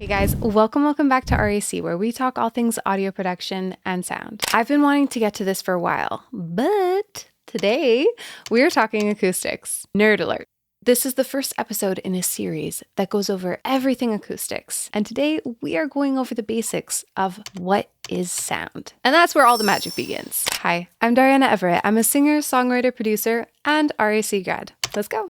Hey guys, welcome back to RAC, where we talk all things audio production and sound. I've been wanting to get to this for a while, but today we're talking acoustics. Nerd alert. This is the first episode in a series that goes over everything acoustics, and today we are going over the basics of what is sound. And that's where all the magic begins. Hi, I'm Dariana Everett. I'm a singer, songwriter, producer, and RAC grad. Let's go.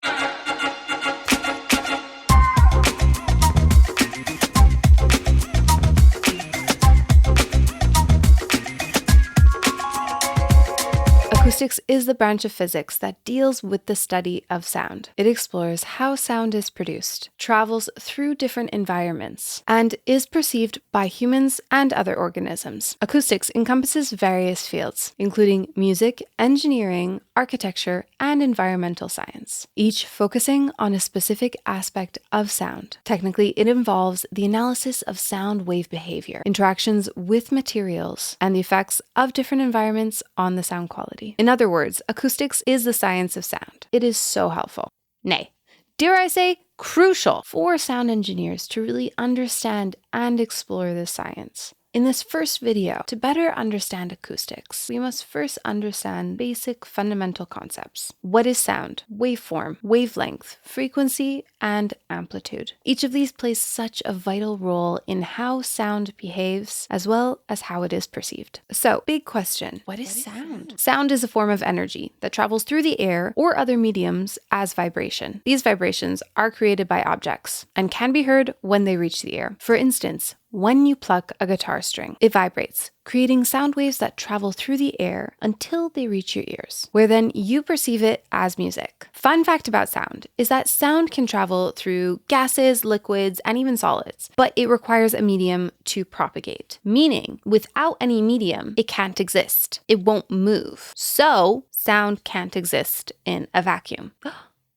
Acoustics is the branch of physics that deals with the study of sound. It explores how sound is produced, travels through different environments, and is perceived by humans and other organisms. Acoustics encompasses various fields, including music, engineering, architecture, and environmental science, each focusing on a specific aspect of sound. Technically, it involves the analysis of sound wave behavior, interactions with materials, and the effects of different environments on the sound quality. In other words, acoustics is the science of sound. It is so helpful. Nay, dare I say, crucial for sound engineers to really understand and explore this science. In this first video, to better understand acoustics, we must first understand basic fundamental concepts. What is sound? Waveform, wavelength, frequency, and amplitude. Each of these plays such a vital role in how sound behaves, as well as how it is perceived. So, big question, what is sound? Sound is a form of energy that travels through the air or other mediums as vibration. These vibrations are created by objects and can be heard when they reach the ear. For instance, when you pluck a guitar string, it vibrates, creating sound waves that travel through the air until they reach your ears, where then you perceive it as music. Fun fact about sound is that sound can travel through gases, liquids, and even solids, but it requires a medium to propagate, meaning without any medium, it can't exist. It won't move. So, sound can't exist in a vacuum.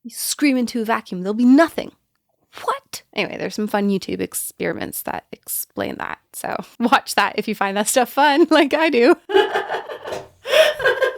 You scream into a vacuum, there'll be nothing. What? Anyway, there's some fun YouTube experiments that explain that. So watch that if you find that stuff fun, like I do.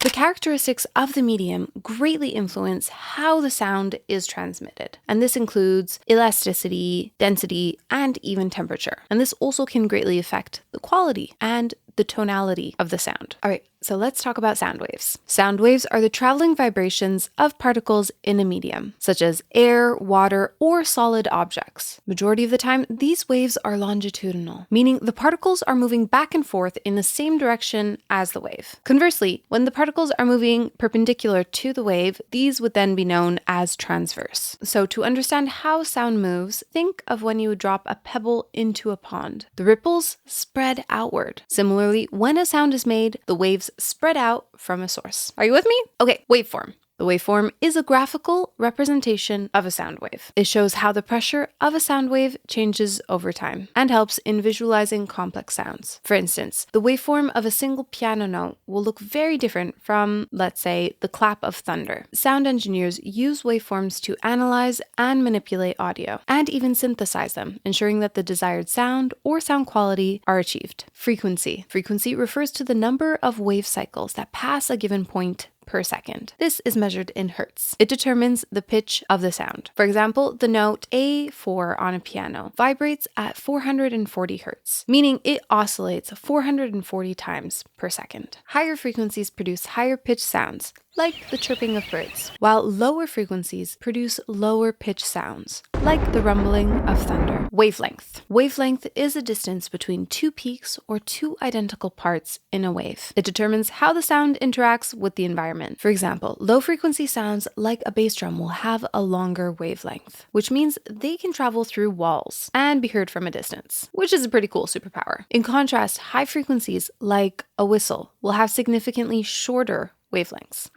The characteristics of the medium greatly influence how the sound is transmitted. And this includes elasticity, density, and even temperature. And this also can greatly affect the quality and the tonality of the sound. All right, so let's talk about sound waves. Sound waves are the traveling vibrations of particles in a medium, such as air, water, or solid objects. Majority of the time, these waves are longitudinal, meaning the particles are moving back and forth in the same direction as the wave. Conversely, when the particles are moving perpendicular to the wave, these would then be known as transverse. So to understand how sound moves, think of when you would drop a pebble into a pond. The ripples spread outward. Similarly, when a sound is made, the waves spread out from a source. Are you with me? Okay, waveform. The waveform is a graphical representation of a sound wave. It shows how the pressure of a sound wave changes over time and helps in visualizing complex sounds. For instance, the waveform of a single piano note will look very different from, let's say, the clap of thunder. Sound engineers use waveforms to analyze and manipulate audio, and even synthesize them, ensuring that the desired sound or sound quality are achieved. Frequency. Frequency refers to the number of wave cycles that pass a given point per second. This is measured in hertz. It determines the pitch of the sound. For example, the note A4 on a piano vibrates at 440 hertz, meaning it oscillates 440 times per second. Higher frequencies produce higher pitched sounds, like the chirping of birds, while lower frequencies produce lower pitched sounds, like the rumbling of thunder. Wavelength. Wavelength is a distance between two peaks or two identical parts in a wave. It determines how the sound interacts with the environment. For example, low frequency sounds like a bass drum will have a longer wavelength, which means they can travel through walls and be heard from a distance, which is a pretty cool superpower. In contrast, high frequencies like a whistle will have significantly shorter wavelengths,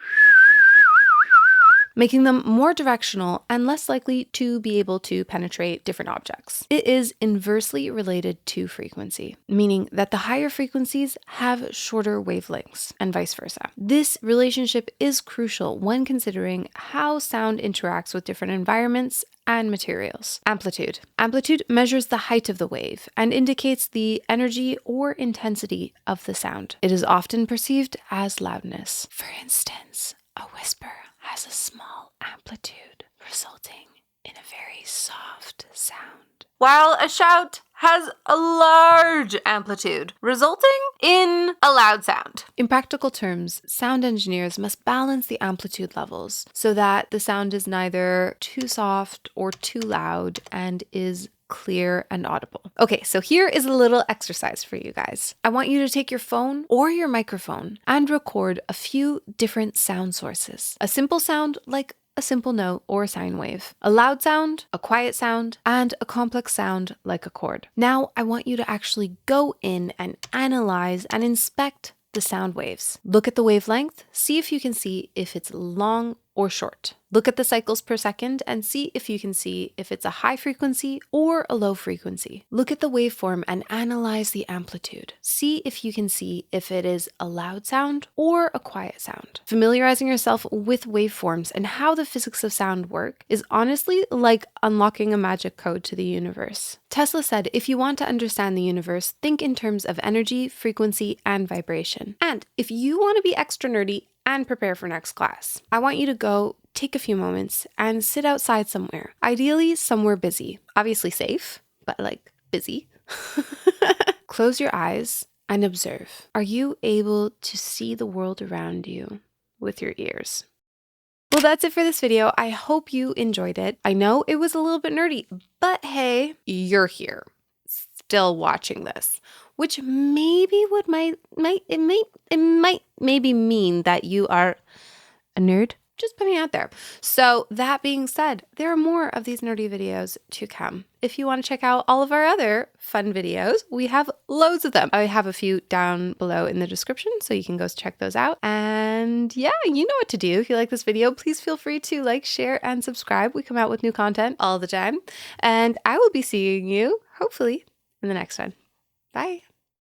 making them more directional and less likely to be able to penetrate different objects. It is inversely related to frequency, meaning that the higher frequencies have shorter wavelengths and vice versa. This relationship is crucial when considering how sound interacts with different environments and materials. Amplitude. Amplitude measures the height of the wave and indicates the energy or intensity of the sound. It is often perceived as loudness. For instance, a whisper has a small amplitude, resulting in a very soft sound, while a shout has a large amplitude, resulting in a loud sound. In practical terms, sound engineers must balance the amplitude levels so that the sound is neither too soft or too loud and is clear and audible. Okay, so here is a little exercise for you guys. I want you to take your phone or your microphone and record a few different sound sources. A simple sound like a simple note or a sine wave, a loud sound, a quiet sound, and a complex sound like a chord. Now, I want you to actually go in and analyze and inspect the sound waves. Look at the wavelength, see if you can see if it's long or short. Look at the cycles per second and see if you can see if it's a high frequency or a low frequency. Look at the waveform and analyze the amplitude. See if you can see if it is a loud sound or a quiet sound. Familiarizing yourself with waveforms and how the physics of sound work is honestly like unlocking a magic code to the universe. Tesla said, if you want to understand the universe, think in terms of energy, frequency, and vibration. And if you want to be extra nerdy and prepare for next class, I want you to go take a few moments and sit outside somewhere, ideally somewhere busy, obviously safe, but like busy. Close your eyes and observe. Are you able to see the world around you with your ears? Well, that's it for this video. I hope you enjoyed it. I know it was a little bit nerdy, but hey, you're here, still watching this, which maybe might maybe mean that you are a nerd. Just putting it out there. So that being said, there are more of these nerdy videos to come. If you want to check out all of our other fun videos, we have loads of them. I have a few down below in the description, so you can go check those out. And yeah, you know what to do. If you like this video, please feel free to like, share, and subscribe. We come out with new content all the time. And I will be seeing you, hopefully, in the next one. Bye.